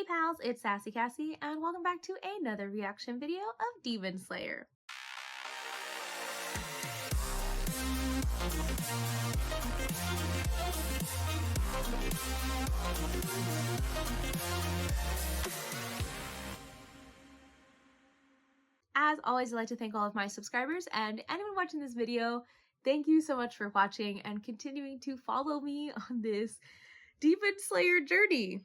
pals, it's Sassy Cassie, and welcome back to another reaction video of Demon Slayer. As always, I'd like to thank all of my subscribers and anyone watching this video. Thank you so much for watching and continuing to follow me on this Demon Slayer journey.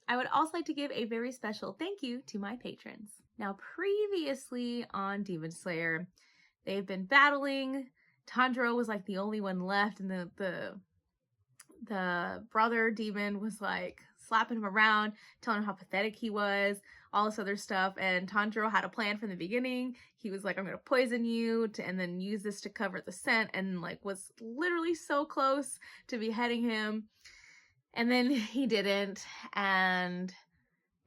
I would also like to give a very special thank you to my patrons. Now, previously on Demon Slayer, they've been battling. Tanjiro was like the only one left, and the brother demon was like slapping him around, telling him how pathetic he was, all this other stuff. And Tanjiro had a plan from the beginning. He was like, I'm gonna poison you and then use this to cover the scent, and like was literally so close to beheading him. And then he didn't, and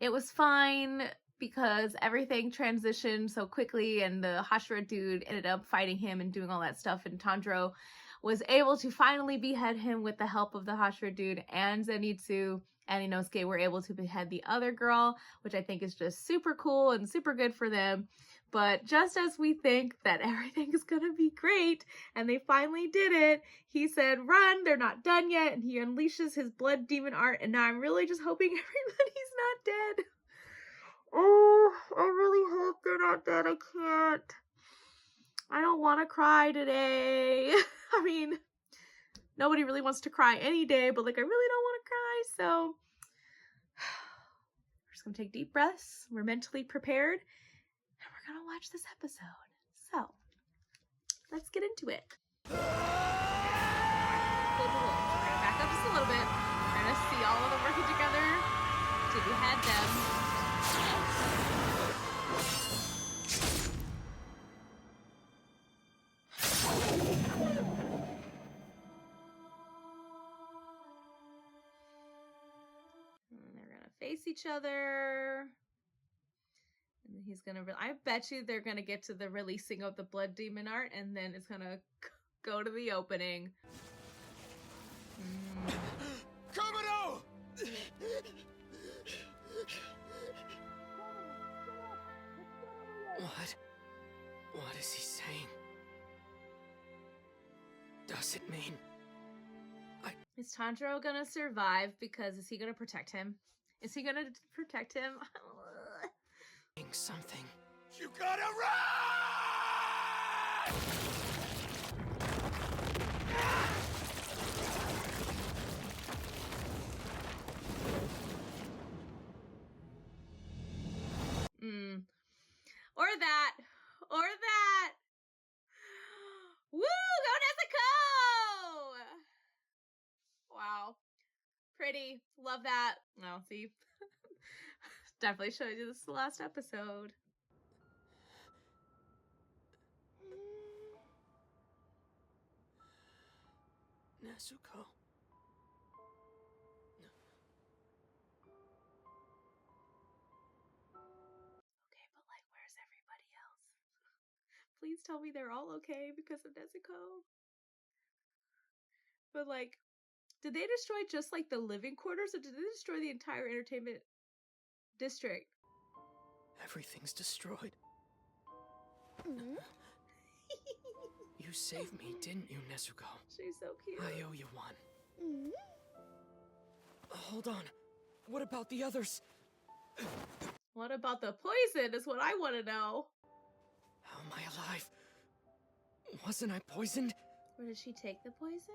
it was fine because everything transitioned so quickly, and the Hashira dude ended up fighting him and doing all that stuff, and Tanjiro was able to finally behead him with the help of the Hashira dude, and Zenitsu and Inosuke were able to behead the other girl, which I think is just super cool and super good for them. But just as we think that everything is gonna be great, and they finally did it, he said, run, they're not done yet, and he unleashes his blood demon art, and now I'm really just hoping everybody's not dead. Oh, I really hope they're not dead. I can't. I don't want to cry today. I mean, nobody really wants to cry any day, but like I really don't want to cry, so we're just gonna take deep breaths. We're mentally prepared, and we're gonna watch this episode. So, let's get into it. We're gonna back up just a little bit. We're gonna see all of them working together to behead them. And they're gonna face each other. And then he's gonna, I bet you they're gonna get to the releasing of the blood demon art, and then it's gonna go to the opening. Kamado! What is he saying? Does it mean Is Tanjiro gonna survive? Because is he gonna protect him? Is he gonna protect him? something? You gotta run! Or that. Or that. Woo! Go Nezuko! Wow. Pretty. Love that. Oh, see. Definitely showed you this the last episode. Nezuko. Okay, but like, where's everybody else? Please tell me they're all okay because of Nezuko. But like, did they destroy just like the living quarters, or did they destroy the entire entertainment district? Everything's destroyed. You saved me, didn't you, Nezuko? She's so cute. I owe you one. Hold on. What about the others? What about the poison is what I want to know. How am I alive? Wasn't I poisoned? Or did she take the poison?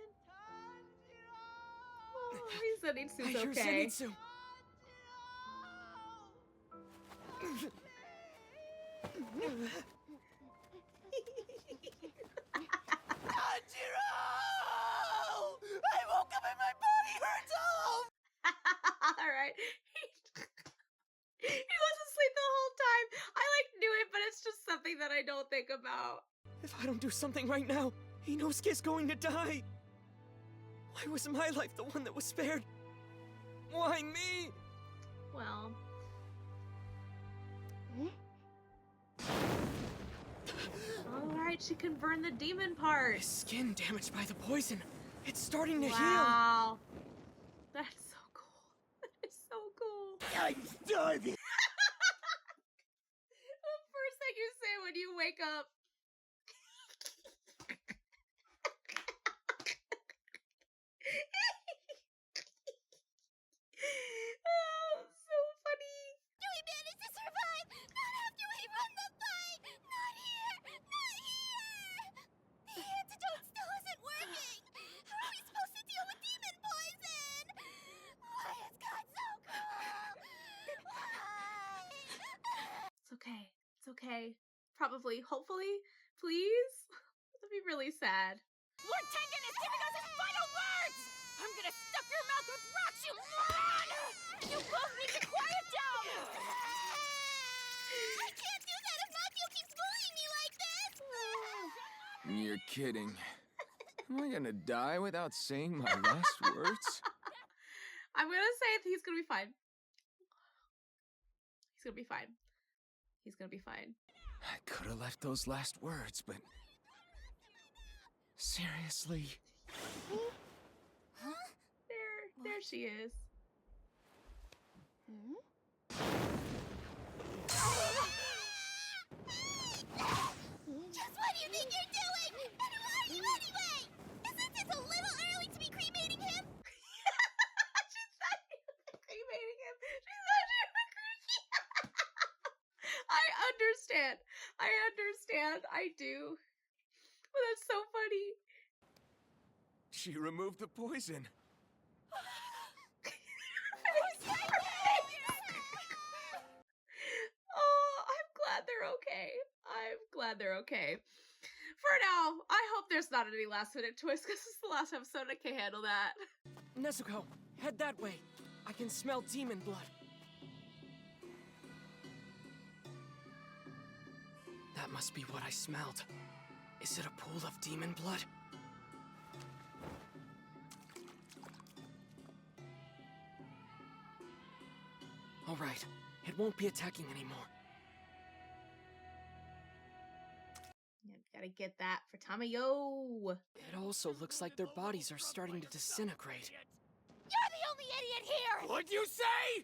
Oh, Zenitsu's I hear okay. Zenitsu. Tanjiro! I woke up and my body hurts all Alright. He was asleep the whole time. I like knew it, but it's just something that I don't think about. If I don't do something right now, Inosuke's going to die. Why was my life the one that was spared? Why me? Well. Alright, she can burn the demon part. His skin damaged by the poison. It's starting to heal. Wow. That's so cool. That is so cool. I'm starving. The first thing you say when you wake up. Oh, so funny. Do we manage to survive? Not after we run the fight! Not here! Not here! The antidote still isn't working! How are we supposed to deal with demon poison? Why is God so cruel? Why? It's okay. It's okay. Probably. Hopefully. Please. That'd be really sad. Lord Tengen is giving us his final words! I'm gonna stuff your mouth with rocks, you moron! You both need to quiet down! I can't do that if Matthew keeps bullying me like this! You're kidding. Am I gonna die without saying my last words? I'm gonna say he's gonna be fine. He's gonna be fine. He's gonna be fine. I could have left those last words, but... Seriously? There she is. Just what do you think you're doing? And who are you anyway? Isn't it a little early to be cremating him? She thought you were cremating him. She thought you were cremating I understand. I do. But that's so funny. She removed the poison. Oh, I'm glad they're okay. I'm glad they're okay. For now, I hope there's not any last minute twists because this is the last episode. I can't handle that. Nezuko, head that way. I can smell demon blood. That must be what I smelled. Is it a pool of demon blood? All right, it won't be attacking anymore. Yeah, gotta get that for Tamayo. It also looks like their bodies are starting to disintegrate. You're the only idiot here! What'd you say?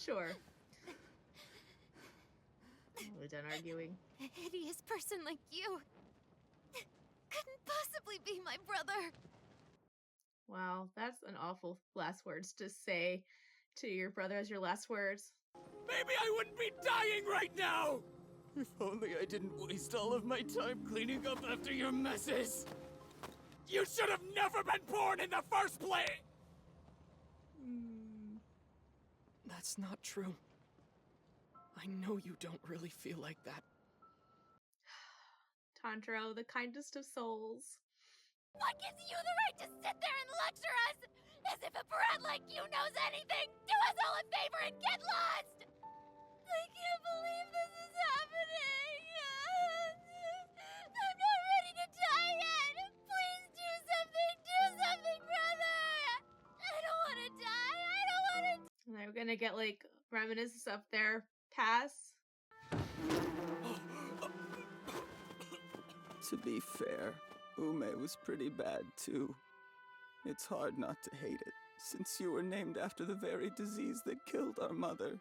Sure. We're done arguing. A hideous person like you couldn't possibly be my brother. Wow, that's an awful last words to say to your brother as your last words. Maybe I wouldn't be dying right now! If only I didn't waste all of my time cleaning up after your messes! You should have never been born in the first place! That's not true. I know you don't really feel like that. Tanjiro, the kindest of souls. What gives you the right to sit there and lecture us? As if a brat like you knows anything! Do us all a favor and get lost! I can't believe this is happening! I'm not ready to die yet! Please do something, brother! I don't want to die! I don't want to die! And they're gonna get like reminiscence of their past. To be fair, Ume was pretty bad too. It's hard not to hate it, since you were named after the very disease that killed our mother.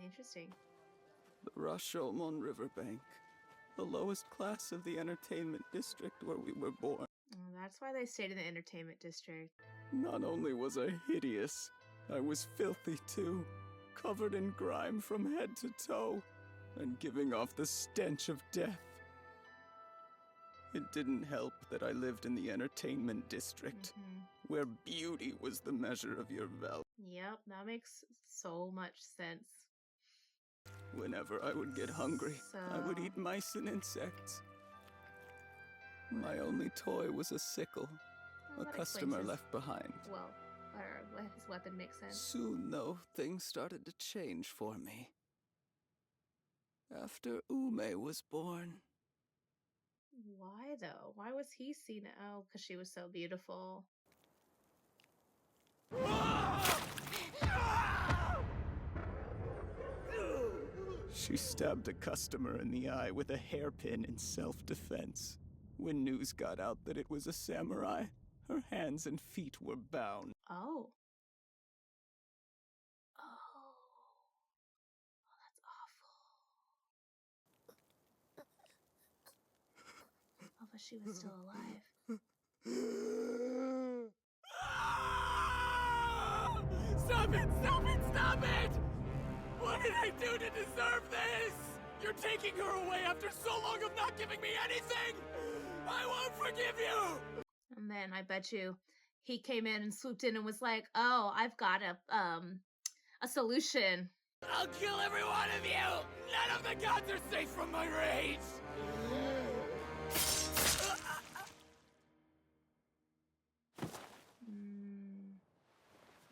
Interesting. The Rashomon Riverbank, the lowest class of the entertainment district where we were born. That's why they stayed in the entertainment district. Not only was I hideous, I was filthy too, covered in grime from head to toe, and giving off the stench of death. It didn't help that I lived in the entertainment district, where beauty was the measure of your value. Yep, that makes so much sense. Whenever I would get hungry, I would So- eat mice and insects. My only toy was a sickle, Well, a that customer explains left behind. Well, or his weapon makes sense. Soon, though, things started to change for me. After Ume was born, Why though? Why was he seen? Oh, because she was so beautiful. she stabbed a customer in the eye with a hairpin in self-defense. When news got out that it was a samurai, her hands and feet were bound. Oh. she was still alive. Stop it! Stop it! Stop it! What did I do to deserve this? You're taking her away after so long of not giving me anything! I won't forgive you! And then I bet you he came in and swooped in and was like, "Oh, I've got a solution." I'll kill every one of you! None of the gods are safe from my rage!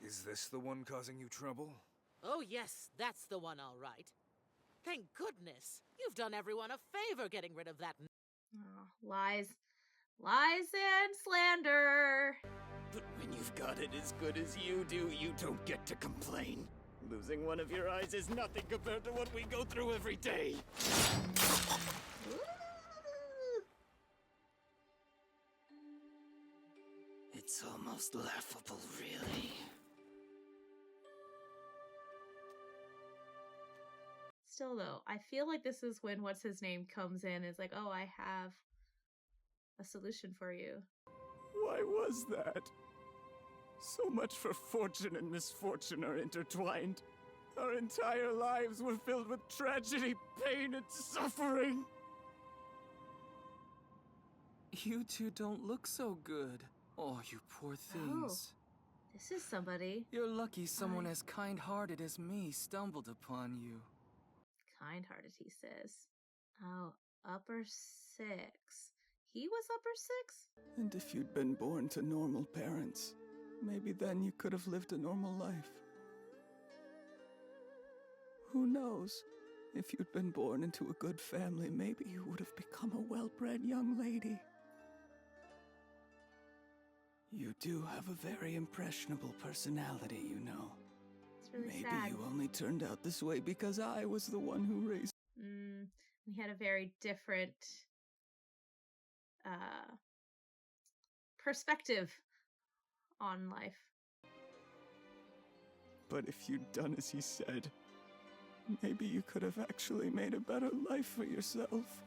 Is this the one causing you trouble? Oh yes, that's the one all right. Thank goodness. You've done everyone a favor getting rid of that. Oh, lies and slander. But when you've got it as good as you do, you don't get to complain. Losing one of your eyes is nothing compared to what we go through every day. Ooh. It's almost laughable, really. Still though, I feel like this is when what's his name comes in and is like, "Oh, I have a solution for you." Why was that? So much for fortune and misfortune are intertwined. Our entire lives were filled with tragedy, pain, and suffering. You two don't look so good. Oh, you poor things. This is somebody. You're lucky someone Hi. as kind-hearted as me stumbled upon you. Kind-hearted, he says. Oh, upper 6. He was upper 6? And if you'd been born to normal parents, maybe then you could have lived a normal life. Who knows? If you'd been born into a good family, maybe you would have become a well-bred young lady. You do have a very impressionable personality, you know. It's really Maybe sad. you only turned out this way because I was the one who raised. He had a very different perspective on life. But if you'd done as he said, maybe you could have actually made a better life for yourself.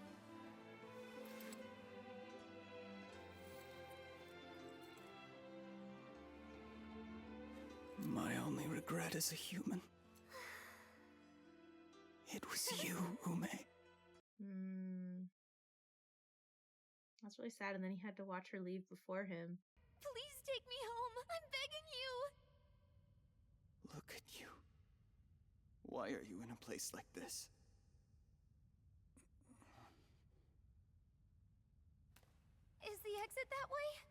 My only regret as a human. It was you, Ume. That's really sad, and then he had to watch her leave before him. Please take me home. I'm begging you. Look at you. Why are you in a place like this? Is the exit that way?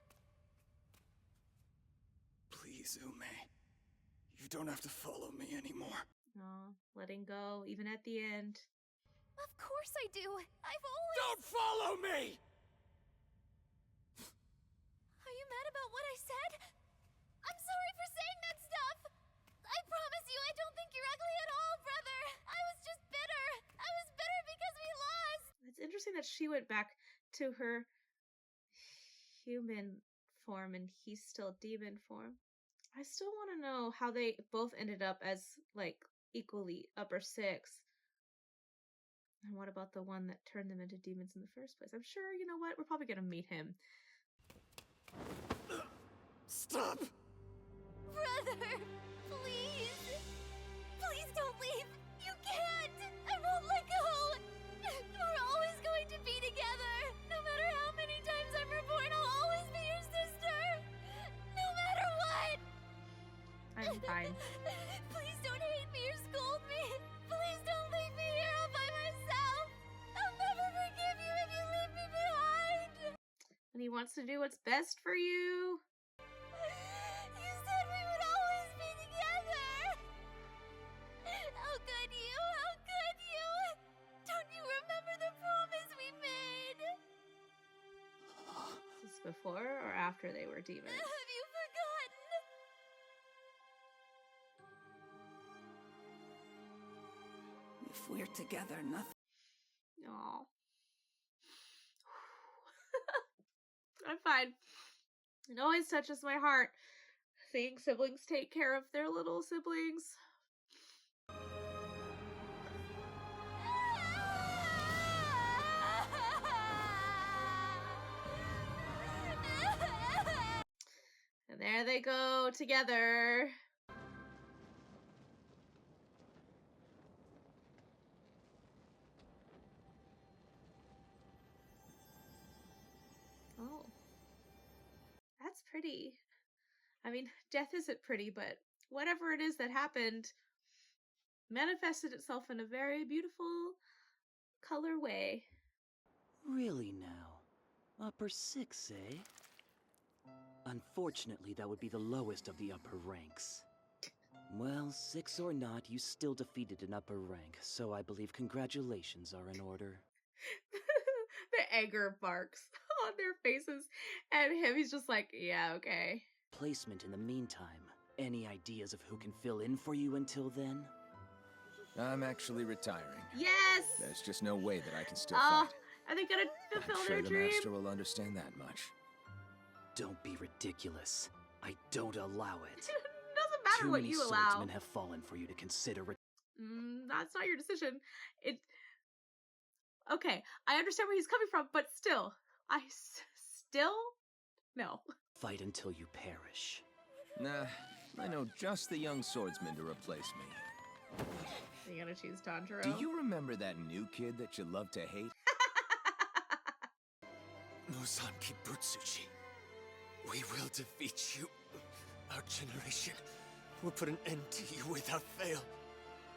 Please, Ume. You don't have to follow me anymore. Aw, letting go, even at the end. Of course I do. I've always... Don't follow me! Are you mad about what I said? I'm sorry for saying that stuff. I promise you I don't think you're ugly at all, brother. I was just bitter. I was bitter because we lost. It's interesting that she went back to her human form and he's still demon form. I still want to know how they both ended up as, like, equally upper 6. And what about the one that turned them into demons in the first place? I'm sure, you know what, we're probably gonna meet him. Stop! Brother, please. Please don't leave. You can't. I won't let go. We're always going to be together. No matter how many times I'm reborn, I'll always be your sister. No matter what. I'm fine. Please don't hate me or scold me. Please don't leave me here all by myself. I'll never forgive you if you leave me behind. And he wants to do what's best for you. You said we would always be together. How could you? How could you? Don't you remember the promise we made? Is this before or after they were demons? Have you forgotten? If we're together, nothing. Aw. I'm fine. It always touches my heart seeing siblings take care of their little siblings. And there they go together. Oh. That's pretty. I mean, death isn't pretty, but whatever it is that happened manifested itself in a very beautiful color way. Really now? Upper 6, eh? Unfortunately, that would be the lowest of the upper ranks. Well, 6 or not, you still defeated an upper rank, so I believe congratulations are in order. The anger marks on their faces, and him, he's just like, yeah, okay. Placement in the meantime. Any ideas of who can fill in for you until then? I'm actually retiring. Yes! There's just no way that I can still Oh, fight. are they gonna fulfill I'm sure their the dream? master will understand that much. Don't be ridiculous. I don't allow it. Doesn't matter Too what many you allow. swordsmen have fallen for you to consider That's not your decision. Okay, I understand where he's coming from, but still, still? No. fight until you perish. Nah, I know just the young swordsman to replace me. Are you gonna choose Tanjiro? Do you remember that new kid that you love to hate? Muzanki Butsuchi, we will defeat you. Our generation will put an end to you without fail.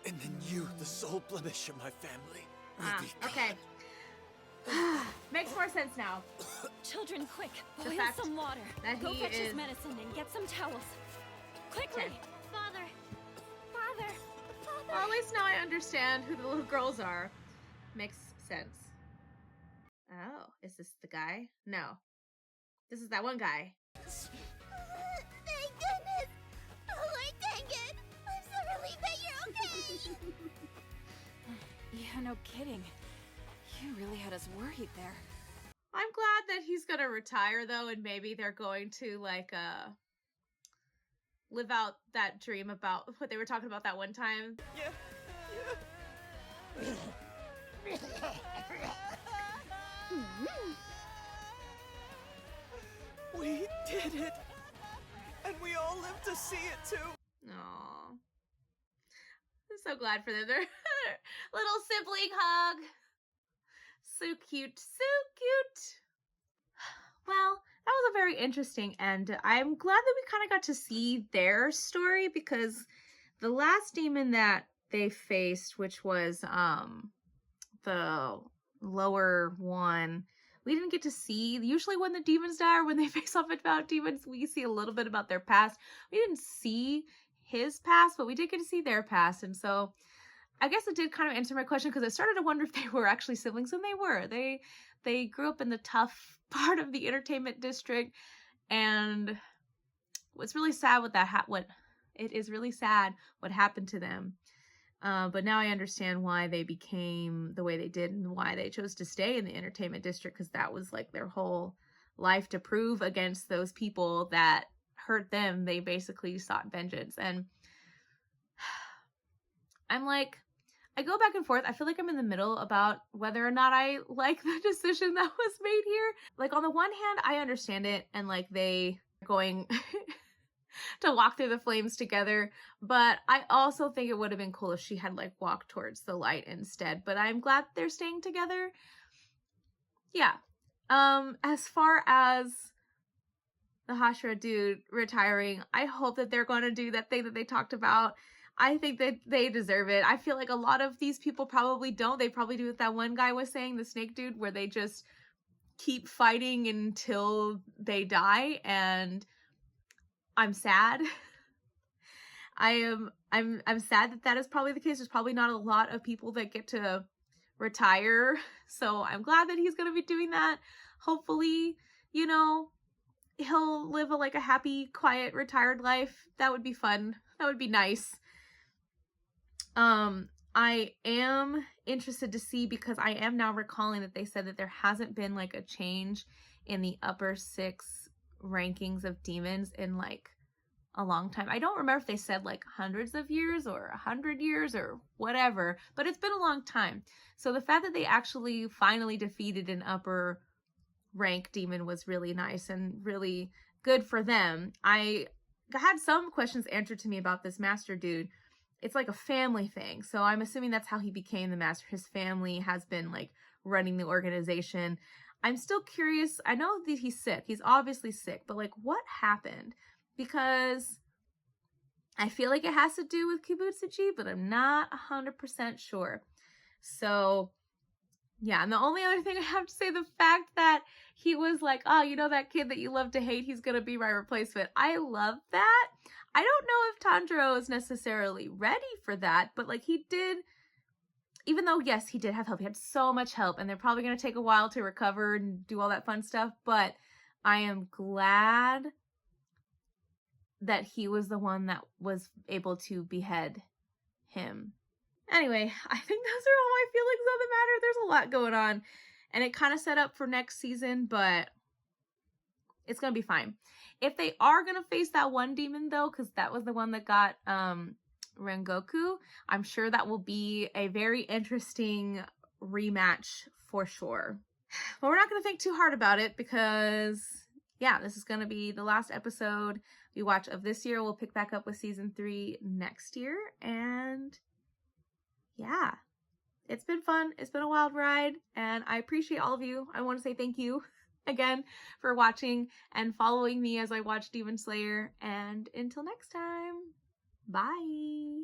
And then you, the sole blemish of my family, will be gone. Okay. Makes more sense now. Children, quick, The boil fact some water. that Go he fetch his is- medicine and get some towels. Quickly! Okay. Father! Father! Father! Well, at least now I understand who the little girls are. Makes sense. Oh, is this the guy? No. This is that one guy. Thank goodness! Oh, Lord, dang it! I'm so relieved that you're okay! Yeah, no kidding. You really had us worried there. I'm glad that he's gonna retire though, and maybe they're going to like live out that dream about what they were talking about that one time. Yeah. We did it! And we all live to see it too! Aww. I'm so glad for them. Their little sibling hug. So cute. So cute. Well, that was a very interesting end. I'm glad that we kind of got to see their story, because the last demon that they faced, which was the lower one, we didn't get to see. Usually when the demons die or when they face off about demons, we see a little bit about their past. We didn't see his past, but we did get to see their past. And so I guess it did kind of answer my question, because I started to wonder if they were actually siblings, and they were. They grew up in the tough part of the entertainment district, and what's really sad with that, it is really sad what happened to them. But now I understand why they became the way they did and why they chose to stay in the entertainment district, because that was like their whole life, to prove against those people that hurt them. They basically sought vengeance. And I'm like, I go back and forth. I feel like I'm in the middle about whether or not I like the decision that was made here. Like, on the one hand, I understand it, and like they are going to walk through the flames together, but I also think it would have been cool if she had like walked towards the light instead. But I'm glad they're staying together. Yeah. As far as the Hashira dude retiring, I hope that they're going to do that thing that they talked about. I think that they deserve it. I feel like a lot of these people probably don't. They probably do what that one guy was saying, the snake dude, where they just keep fighting until they die, and I'm sad. I'm sad that that is probably the case. There's probably not a lot of people that get to retire, so I'm glad that he's going to be doing that. Hopefully, you know, he'll live a happy, quiet, retired life. That would be fun. That would be nice. I am interested to see, because I am now recalling that they said that there hasn't been like a change in the upper 6 rankings of demons in like a long time. I don't remember if they said like hundreds of years or 100 years or whatever, but it's been a long time. So the fact that they actually finally defeated an upper rank demon was really nice, and really good for them. I had some questions answered to me about this master dude. It's like a family thing. So I'm assuming that's how he became the master. His family has been like running the organization. I'm still curious. I know that he's sick. He's obviously sick, but like what happened? Because I feel like it has to do with Kibutsuji, but I'm not 100% sure. So yeah, and the only other thing I have to say, the fact that he was like, oh, you know that kid that you love to hate, he's gonna be my replacement. I love that. I don't know if Tanjiro is necessarily ready for that, but like he did, even though, yes, he did have help. He had so much help, and they're probably gonna take a while to recover and do all that fun stuff, but I am glad that he was the one that was able to behead him. Anyway, I think those are all my feelings on the matter. There's a lot going on, and it kind of set up for next season, but it's gonna be fine. If they are gonna face that one demon though, because that was the one that got Rengoku, I'm sure that will be a very interesting rematch for sure. But we're not gonna think too hard about it because yeah, this is gonna be the last episode we watch of this year. We'll pick back up with season 3 next year, and yeah, it's been fun. It's been a wild ride, and I appreciate all of you. I want to say thank you again for watching and following me as I watch Demon Slayer, and until next time, bye.